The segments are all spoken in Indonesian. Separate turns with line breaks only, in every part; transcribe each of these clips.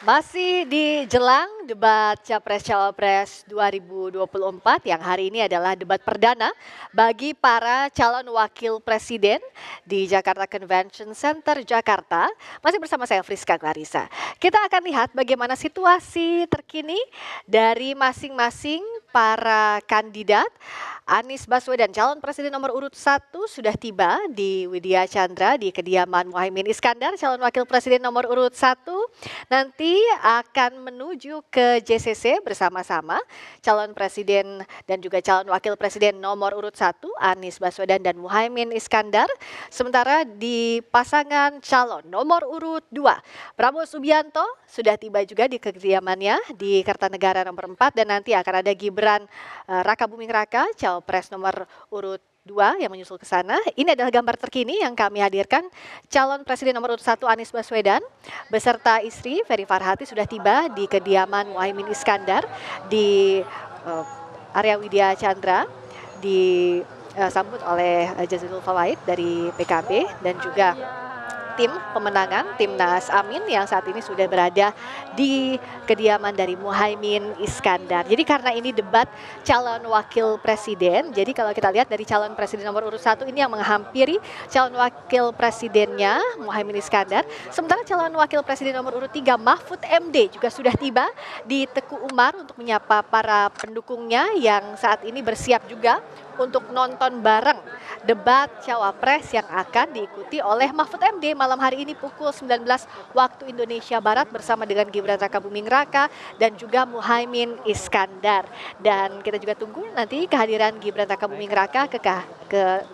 Masih di jelang debat Capres-Cawapres 2024 yang hari ini adalah debat perdana bagi para calon wakil presiden di Jakarta Convention Center, Jakarta. Masih bersama saya Friska Clarissa. Kita akan lihat bagaimana situasi terkini dari masing-masing para kandidat. Anies Baswedan, calon presiden nomor urut 1 sudah tiba di Widya Chandra di kediaman Muhaimin Iskandar, calon wakil presiden nomor urut 1. Nanti akan menuju ke JCC bersama-sama calon presiden dan juga calon wakil presiden nomor urut 1 Anies Baswedan dan Muhaimin Iskandar. Sementara di pasangan calon nomor urut 2 Prabowo Subianto sudah tiba juga di kediamannya di Kertanegara nomor 4 dan nanti akan ada Gibran Raka Buming Raka, Cawapres nomor urut 2 yang menyusul ke sana. Ini adalah gambar terkini yang kami hadirkan. Calon presiden nomor urut 1 Anies Baswedan beserta istri Ferry Farhati sudah tiba di kediaman Muhaimin Iskandar di area Widya Chandra, disambut oleh Jazilul Fawait dari PKB dan juga tim pemenangan Timnas Amin yang saat ini sudah berada di kediaman dari Muhaimin Iskandar. Jadi karena ini debat calon wakil presiden, jadi kalau kita lihat dari calon presiden nomor urut 1 ini yang menghampiri calon wakil presidennya Muhaimin Iskandar. Sementara calon wakil presiden nomor urut 3 Mahfud MD juga sudah tiba di Teku Umar untuk menyapa para pendukungnya yang saat ini bersiap juga untuk nonton bareng debat Cawapres yang akan diikuti oleh Mahfud MD malam hari ini pukul 19 waktu Indonesia Barat bersama dengan Gibran Raka Buming Raka dan juga Muhaimin Iskandar. Dan kita juga tunggu nanti kehadiran Gibran Raka Buming Raka ke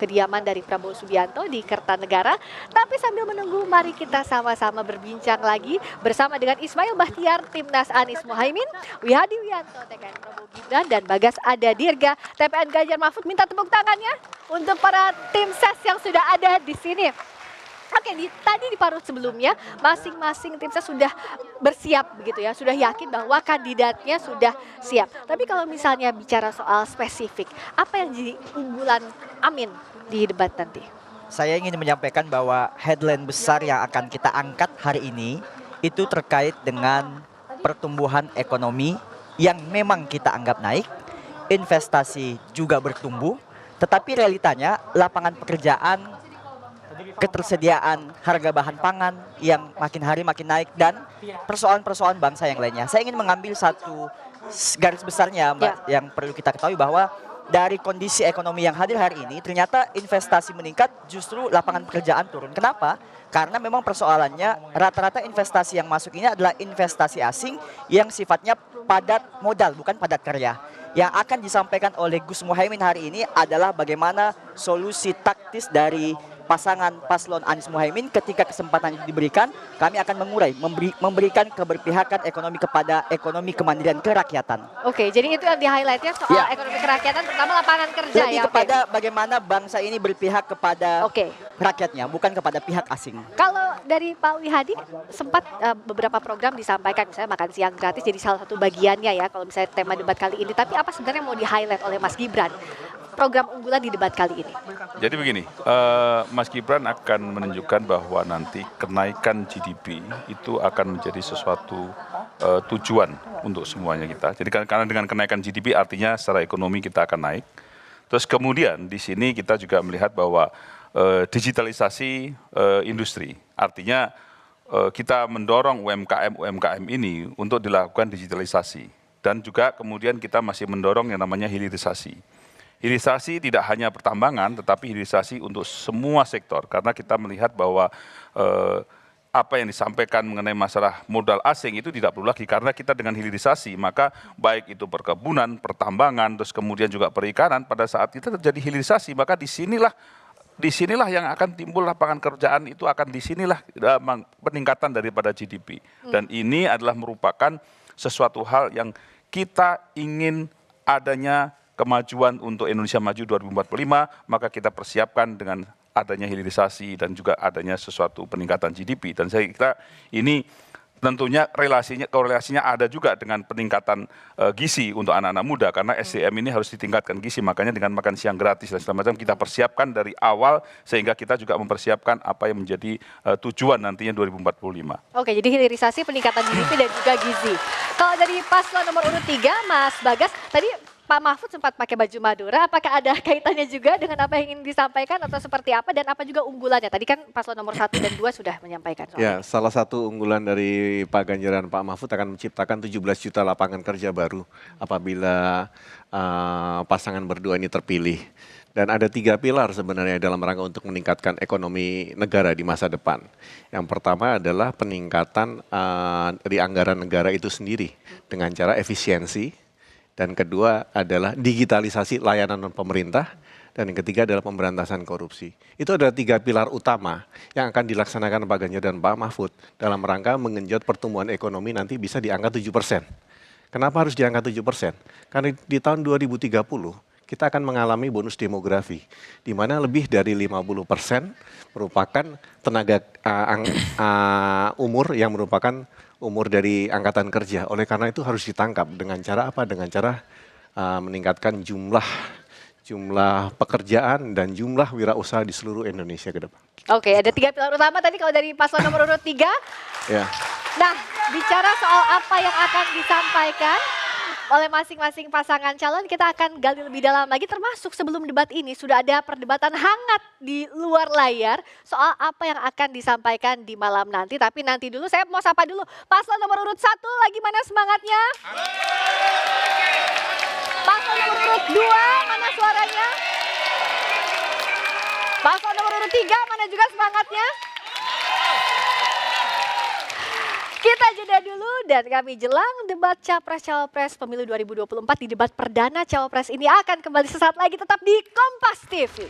kediaman dari Prabowo Subianto di Kertanegara. Tapi sambil menunggu, mari kita sama-sama berbincang lagi bersama dengan Ismail Bahtiar, Timnas Anies Muhaimin, Wihadi Wianto, TKN Prabowo Gibran, dan Bagas Ada Dirga, TPN Ganjar Mahfud. Minta tepuk tangannya untuk para tim ses yang sudah ada di sini. Oke, tadi di paruh sebelumnya masing-masing tim ses sudah bersiap begitu ya, sudah yakin bahwa kandidatnya sudah siap. Tapi kalau misalnya bicara soal spesifik, apa yang jadi unggulan Amin di debat nanti?
Saya ingin menyampaikan bahwa headline besar yang akan kita angkat hari ini itu terkait dengan pertumbuhan ekonomi yang memang kita anggap naik, investasi juga bertumbuh, tetapi realitanya lapangan pekerjaan, ketersediaan harga bahan pangan yang makin hari makin naik, dan persoalan-persoalan bangsa yang lainnya. Saya ingin mengambil satu garis besarnya, Mbak, yang perlu kita ketahui bahwa dari kondisi ekonomi yang hadir hari ini, ternyata investasi meningkat, justru lapangan pekerjaan turun. Kenapa? Karena memang persoalannya rata-rata investasi yang masuk ini adalah investasi asing yang sifatnya padat modal, bukan padat karya. Yang akan disampaikan oleh Gus Muhaimin hari ini adalah bagaimana solusi taktis dari pasangan paslon Anies Muhaimin ketika kesempatan itu diberikan, kami akan mengurai, memberikan keberpihakan ekonomi kepada ekonomi kemandirian kerakyatan.
Oke, jadi itu yang di-highlightnya soal ekonomi kerakyatan, terutama lapangan kerja.
Lebih kepada bagaimana bangsa ini berpihak kepada rakyatnya, bukan kepada pihak asing.
Kalau dari Pak Wihadi, sempat beberapa program disampaikan, misalnya makan siang gratis jadi salah satu bagiannya ya, kalau misalnya tema debat kali ini. Tapi apa sebenarnya mau di-highlight oleh Mas Gibran, program unggulan di debat kali ini?
Jadi begini, Mas Gibran akan menunjukkan bahwa nanti kenaikan GDP itu akan menjadi sesuatu tujuan untuk semuanya kita. Jadi karena dengan kenaikan GDP artinya secara ekonomi kita akan naik. Terus kemudian di sini kita juga melihat bahwa digitalisasi industri, artinya kita mendorong UMKM ini untuk dilakukan digitalisasi. Dan juga kemudian kita masih mendorong yang namanya hilirisasi. Hilirisasi tidak hanya pertambangan, tetapi hilirisasi untuk semua sektor. Karena kita melihat bahwa apa yang disampaikan mengenai masalah modal asing itu tidak perlu lagi. Karena kita dengan hilirisasi, maka baik itu perkebunan, pertambangan, terus kemudian juga perikanan, pada saat kita terjadi hilirisasi, maka disinilah yang akan timbul lapangan kerjaan, itu akan disinilah peningkatan daripada GDP. Dan ini adalah merupakan sesuatu hal yang kita ingin adanya kemajuan untuk Indonesia Maju 2045, maka kita persiapkan dengan adanya hilirisasi dan juga adanya sesuatu peningkatan GDP. Dan saya kira ini Tentunya korelasinya ada juga dengan peningkatan gizi untuk anak-anak muda karena SDM ini harus ditingkatkan gizi, makanya dengan makan siang gratis dan segala macam kita persiapkan dari awal sehingga kita juga mempersiapkan apa yang menjadi tujuan nantinya 2045.
Oke, jadi hilirisasi, peningkatan GDP dan juga gizi. Kalau dari paslon nomor urut 3, Mas Bagas, tadi Pak Mahfud sempat pakai baju Madura, apakah ada kaitannya juga dengan apa yang ingin disampaikan atau seperti apa dan apa juga unggulannya? Tadi kan paslon nomor 1 dan 2 sudah menyampaikan soal
Ya,
ini.
salah satu unggulan dari Pak Ganjar dan Pak Mahfud akan menciptakan 17 juta lapangan kerja baru apabila pasangan berdua ini terpilih. Dan ada 3 pilar sebenarnya dalam rangka untuk meningkatkan ekonomi negara di masa depan. Yang pertama adalah peningkatan dari anggaran negara itu sendiri dengan cara efisiensi. Dan kedua adalah digitalisasi layanan pemerintah. Dan yang ketiga adalah pemberantasan korupsi. Itu adalah 3 pilar utama yang akan dilaksanakan Pak Ganjar dan Pak Mahfud dalam rangka mengenjot pertumbuhan ekonomi nanti bisa di angka 7%. Kenapa harus di angka 7%? Karena di tahun 2030 kita akan mengalami bonus demografi, di mana lebih dari 50% merupakan tenaga umur yang merupakan umur dari angkatan kerja. Oleh karena itu harus ditangkap dengan cara apa? Dengan cara meningkatkan jumlah pekerjaan dan jumlah wirausaha di seluruh Indonesia ke depan.
Oke, ada 3 pilar utama tadi kalau dari paslon nomor urut 3.
Ya.
Nah, bicara soal apa yang akan disampaikan oleh masing-masing pasangan calon, kita akan gali lebih dalam lagi, termasuk sebelum debat ini sudah ada perdebatan hangat di luar layar soal apa yang akan disampaikan di malam nanti. Tapi nanti dulu saya mau sapa dulu paslon nomor urut 1, lagi mana semangatnya? Paslon nomor urut 2, mana suaranya? Paslon nomor urut 3, mana juga semangatnya? Kita jeda dulu dan kami jelang debat Capres-Cawapres Pemilu 2024 di debat perdana Cawapres ini akan kembali sesaat lagi, tetap di Kompas TV.